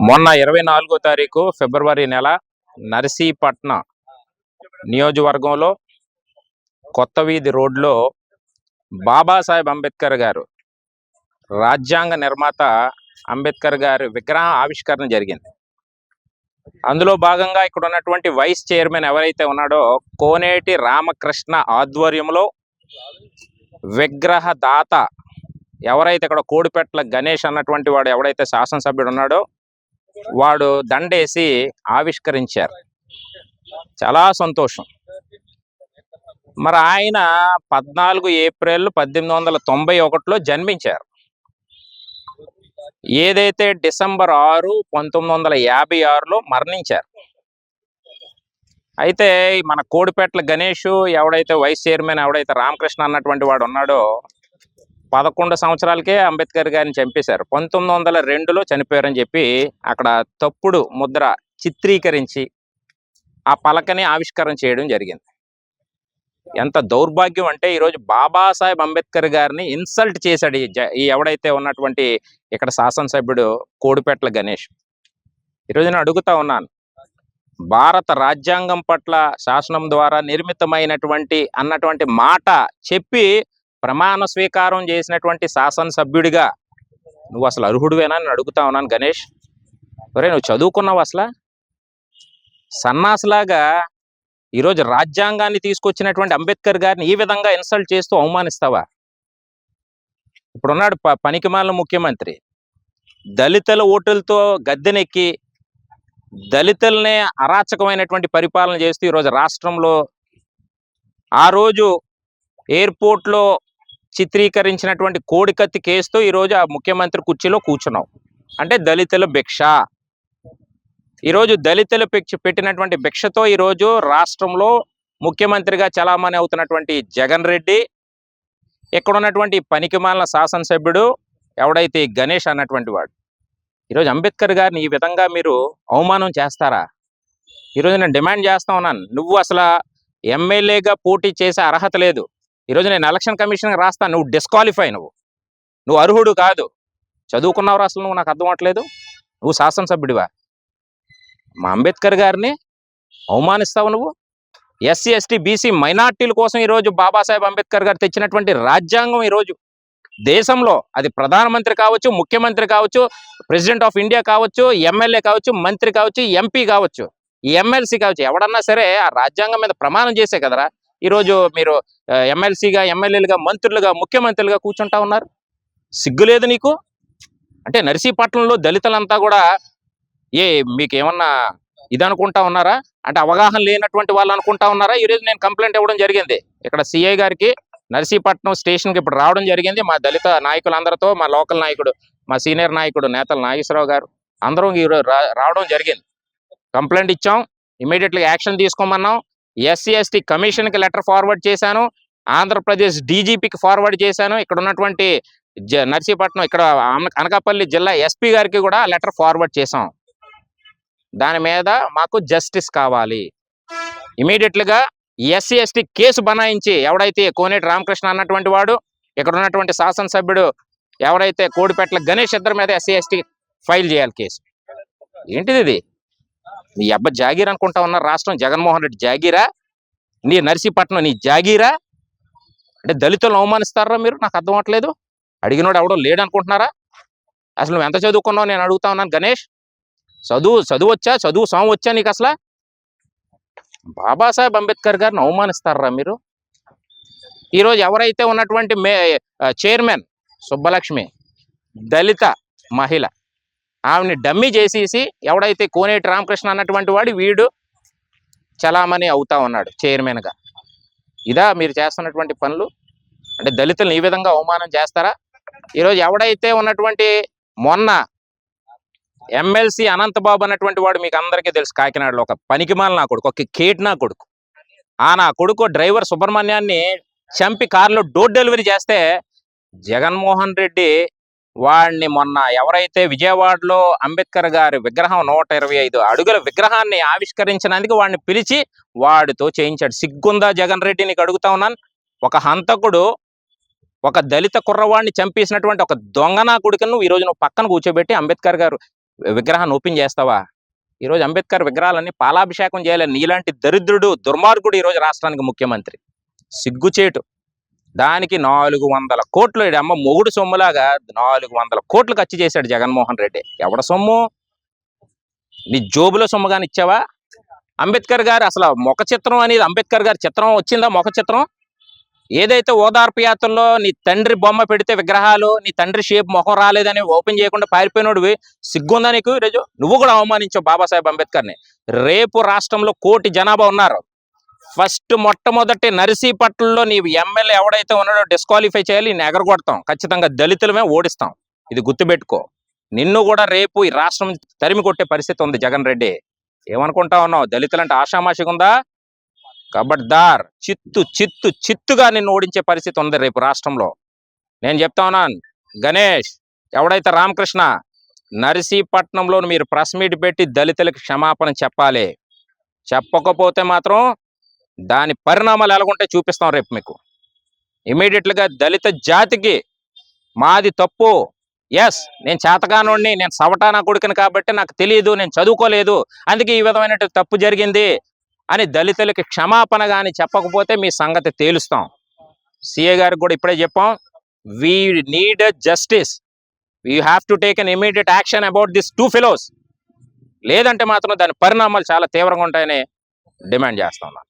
మొన్న 24వ తారీఖు ఫిబ్రవరి నెల నర్సీపట్నం నియోజకవర్గంలో కొత్త వీధి రోడ్లో బాబాసాహెబ్ అంబేద్కర్ గారు రాజ్యాంగ నిర్మాత అంబేద్కర్ గారి విగ్రహ ఆవిష్కరణ జరిగింది. అందులో భాగంగా ఇక్కడ ఉన్నటువంటి వైస్ చైర్మన్ ఎవరైతే ఉన్నాడో కోనేటి రామకృష్ణ ఆధ్వర్యంలో విగ్రహ దాత ఎవరైతే ఇక్కడ కోడిపెట్ల గణేష్ అన్నటువంటి వాడు ఎవడైతే శాసనసభ్యుడు ఉన్నాడో వాడు దండేసి ఆవిష్కరించారు. చాలా సంతోషం. మరి ఆయన 14 ఏప్రిల్ 1891లో జన్మించారు. ఏదైతే డిసెంబర్ 6, 1956లో మరణించారు. అయితే మన కోడిపెట్ల గణేష్ ఎవడైతే వైస్ చైర్మన్ ఎవడైతే రామకృష్ణ అన్నటువంటి వాడు ఉన్నాడో 11 సంవత్సరాలకే అంబేద్కర్ గారిని చంపేశారు. 1902లో చనిపోయారని చెప్పి అక్కడ తప్పుడు ముద్ర చిత్రీకరించి ఆ పలకని ఆవిష్కరణ చేయడం జరిగింది. ఎంత దౌర్భాగ్యం అంటే ఈరోజు బాబాసాహెబ్ అంబేద్కర్ గారిని ఇన్సల్ట్ చేశాడు ఈ ఎవడైతే ఉన్నటువంటి ఇక్కడ శాసనసభ్యుడు కోడిపెట్ల గణేష్. ఈరోజు నేను అడుగుతా ఉన్నాను, భారత రాజ్యాంగం పట్ల శాసనం ద్వారా నిర్మితమైనటువంటి అన్నటువంటి మాట చెప్పి ప్రమాణ స్వీకారం చేసినటువంటి శాసనసభ్యుడిగా నువ్వు అసలు అర్హుడివేనా అని అడుగుతా ఉన్నాను. గణేష్, ఒరే నువ్వు చదువుకున్నావు అసలు? సన్నాసులాగా ఈరోజు రాజ్యాంగాన్ని తీసుకొచ్చినటువంటి అంబేద్కర్ గారిని ఈ విధంగా ఇన్సల్ట్ చేస్తూ అవమానిస్తావా? ఇప్పుడున్నాడు పనికిమాలిన ముఖ్యమంత్రి, దళితుల ఓటులతో గద్దెనెక్కి దళితులనే అరాచకమైనటువంటి పరిపాలన చేస్తూ ఈరోజు రాష్ట్రంలో ఆ రోజు ఎయిర్పోర్ట్లో చిత్రీకరించినటువంటి కోడికత్తి కేసుతో ఈరోజు ఆ ముఖ్యమంత్రి కుర్చీలో కూర్చున్నావు. అంటే దళితుల భిక్ష. ఈరోజు దళితులు పెట్టినటువంటి భిక్షతో ఈరోజు రాష్ట్రంలో ముఖ్యమంత్రిగా చలామణి అవుతున్నటువంటి జగన్ రెడ్డి, ఇక్కడ ఉన్నటువంటి పనికిమాలిన శాసనసభ్యుడు ఎవడైతే గణేష్ అన్నటువంటి వాడు, ఈరోజు అంబేద్కర్ గారిని ఈ విధంగా మీరు అవమానం చేస్తారా? ఈరోజు నేను డిమాండ్ చేస్తా ఉన్నాను, నువ్వు అసలు ఎమ్మెల్యేగా పోటీ చేసే అర్హత లేదు. ఈరోజు నేను ఎలక్షన్ కమిషన్ రాస్తాను, నువ్వు డిస్క్వాలిఫై, నువ్వు అర్హుడు కాదు. చదువుకున్నావు అసలు నువ్వు? నాకు అర్థం అవ్వట్లేదు. నువ్వు శాసనసభ్యుడివా? మా అంబేద్కర్ గారిని అవమానిస్తావు నువ్వు? ఎస్సీ ఎస్టీ బీసీ మైనార్టీల కోసం ఈరోజు బాబాసాహెబ్ అంబేద్కర్ గారు తెచ్చినటువంటి రాజ్యాంగం ఈరోజు దేశంలో అది ప్రధానమంత్రి కావచ్చు, ముఖ్యమంత్రి కావచ్చు, ప్రెసిడెంట్ ఆఫ్ ఇండియా కావచ్చు, ఎమ్మెల్యే కావచ్చు, మంత్రి కావచ్చు, ఎంపీ కావచ్చు, ఎమ్మెల్సీ కావచ్చు, ఎవడన్నా సరే ఆ రాజ్యాంగం మీద ప్రమాణం చేసే కదరా ఈరోజు మీరు ఎమ్మెల్సీగా, ఎమ్మెల్యేలుగా, మంత్రులుగా, ముఖ్యమంత్రులుగా కూర్చుంటా ఉన్నారు. సిగ్గులేదు నీకు? అంటే నర్సీపట్నంలో దళితులంతా కూడా మీకు ఏమన్నా ఇది అనుకుంటా ఉన్నారా? అంటే అవగాహన లేనటువంటి వాళ్ళు అనుకుంటా ఉన్నారా? ఈరోజు నేను కంప్లైంట్ ఇవ్వడం జరిగింది ఇక్కడ సిఐ గారికి. నర్సీపట్నం స్టేషన్కి ఇప్పుడు రావడం జరిగింది. మా దళిత నాయకులందరితో, మా లోకల్ నాయకుడు, మా సీనియర్ నాయకుడు నేతల నాగేశ్వరరావు గారు అందరం ఈరోజు రావడం జరిగింది. కంప్లైంట్ ఇచ్చాం, ఇమీడియట్గా యాక్షన్ తీసుకోమన్నాం. ఎస్సీ ఎస్టీ కమిషన్కి లెటర్ ఫార్వర్డ్ చేశాను, ఆంధ్రప్రదేశ్ డీజీపీకి ఫార్వర్డ్ చేశాను, ఇక్కడ ఉన్నటువంటి నర్సీపట్నం ఇక్కడ అనకాపల్లి జిల్లా ఎస్పీ గారికి కూడా లెటర్ ఫార్వర్డ్ చేశాం. దాని మీద మాకు జస్టిస్ కావాలి. ఇమీడియట్లుగా ఎస్సీ ఎస్టీ కేసు బనాయించి ఎవడైతే కోనేటి రామకృష్ణ అన్నటువంటి వాడు, ఇక్కడ ఉన్నటువంటి శాసనసభ్యుడు ఎవరైతే కోడిపెట్ల గణేష్ ఇద్దరి మీద ఎస్సీ ఎస్టీ ఫైల్ చేయాలి కేసు. ఏంటిది ఇది? నీ అబ్బ జాగీర్ అనుకుంటా ఉన్నారు రాష్ట్రం, జగన్మోహన్ రెడ్డి జాగీరా? నీ నర్సీపట్నం నీ జాగీరా? అంటే దళితులను అవమానిస్తారా మీరు? నాకు అర్థం అవ్వట్లేదు. అడిగినోడు ఎవడో లేడు అనుకుంటున్నారా? అసలు నువ్వు ఎంత చదువుకున్నావు నేను అడుగుతా ఉన్నాను గణేష్. చదువు వచ్చా? చదువు సోమ వచ్చా నీకు అసలు? బాబాసాహెబ్ అంబేద్కర్ గారిని అవమానిస్తారా మీరు? ఈరోజు ఎవరైతే ఉన్నటువంటి చైర్మన్ సుబ్బలక్ష్మి దళిత మహిళ, ఆమెని డమ్మీ చేసేసి ఎవడైతే కోనేటి రామకృష్ణ అన్నటువంటి వాడు వీడు చలామణి అవుతా ఉన్నాడు చైర్మన్గా. ఇదా మీరు చేస్తున్నటువంటి పనులు? అంటే దళితులను ఈ విధంగా అవమానం చేస్తారా? ఈరోజు ఎవడైతే ఉన్నటువంటి మొన్న ఎమ్మెల్సీ అనంతబాబు అన్నటువంటి వాడు మీకు అందరికీ తెలుసు, కాకినాడలో ఒక పనికిమాల నా కొడుకు, ఒక కేట్ నా కొడుకు. నా కొడుకు డ్రైవర్ సుబ్రహ్మణ్యాన్ని చంపి కారులో డోర్ డెలివరీ చేస్తే జగన్మోహన్ రెడ్డి వాడిని మొన్న ఎవరైతే విజయవాడలో అంబేద్కర్ గారి విగ్రహం 125 అడుగుల విగ్రహాన్ని ఆవిష్కరించినందుకు వాడిని పిలిచి వాడితో చేయించాడు. సిగ్గుందా జగన్ రెడ్డి? నీకు అడుగుతా ఉన్నాను. ఒక హంతకుడు ఒక దళిత కుర్రవాడిని చంపేసినటువంటి ఒక దొంగనా కొడుకును ఈరోజు నువ్వు పక్కన కూర్చోబెట్టి అంబేద్కర్ గారు విగ్రహాన్ని ఓపెన్ చేస్తావా? ఈరోజు అంబేద్కర్ విగ్రహాలన్నీ పాలాభిషేకం చేయాలి. నీలాంటి దరిద్రుడు, దుర్మార్గుడు ఈరోజు రాష్ట్రానికి ముఖ్యమంత్రి. సిగ్గుచేటు. దానికి 400 కోట్లు అమ్మ మొగుడు సొమ్ములాగా 400 కోట్లు ఖర్చు చేశాడు జగన్మోహన్ రెడ్డి. ఎవడ సొమ్ము? నీ జోబులో సొమ్ము కానీ ఇచ్చావా? అంబేద్కర్ గారు అసలు ముఖ చిత్రం అనేది, అంబేద్కర్ గారి చిత్రం వచ్చిందా? ముఖ చిత్రం ఏదైతే ఓదార్పు యాత్రలో నీ తండ్రి బొమ్మ పెడితే విగ్రహాలు, నీ తండ్రి షేప్ ముఖం రాలేదని ఓపెన్ చేయకుండా పారిపోయినోడివి, సిగ్గుందా నీకు? ఈరోజు నువ్వు కూడా అవమానించావు బాబాసాహెబ్ అంబేద్కర్ని. రేపు రాష్ట్రంలో 1 కోటి జనాభా ఉన్నారు. ఫస్ట్ మొట్టమొదటి నర్సీపట్నంలో నీ ఎమ్మెల్యే ఎవడైతే ఉన్నాడో డిస్క్వాలిఫై చేయాలి. నేను ఎగరగొడతాం ఖచ్చితంగా, దళితులమే ఓడిస్తాం. ఇది గుర్తుపెట్టుకో. నిన్ను కూడా రేపు ఈ రాష్ట్రం తరిమి కొట్టే పరిస్థితి ఉంది. జగన్ రెడ్డి ఏమనుకుంటా ఉన్నావు? దళితులంటే ఆషామాషిగా ఉందా? కబడ్దార్, చిత్తుగా నిన్ను ఓడించే పరిస్థితి ఉంది రేపు రాష్ట్రంలో. నేను చెప్తా ఉన్నాను, గణేష్ ఎవడైతే రామకృష్ణ, నర్సీపట్నంలో మీరు ప్రెస్ మీట్ పెట్టి దళితులకు క్షమాపణ చెప్పాలి. చెప్పకపోతే మాత్రం దాని పరిణామాలు ఎలాగుంటే చూపిస్తాం రేపు మీకు. ఇమీడియట్గా దళిత జాతికి మాది తప్పు, ఎస్ నేను చేతకానోడిని, నేను సవటానా కొడుకుని కాబట్టి నాకు తెలియదు, నేను చదువుకోలేదు, అందుకే ఈ విధమైన తప్పు జరిగింది అని దళితులకి క్షమాపణ కానీ చెప్పకపోతే మీ సంగతి తేలుస్తాం. సిఏ గారికి కూడా ఇప్పుడే చెప్పాం, we need justice, we have to take an immediate action about this 2 fellows. లేదంటే మాత్రం దాని పరిణామాలు చాలా తీవ్రంగా ఉంటాయని డిమాండ్ చేస్తా ఉన్నాను.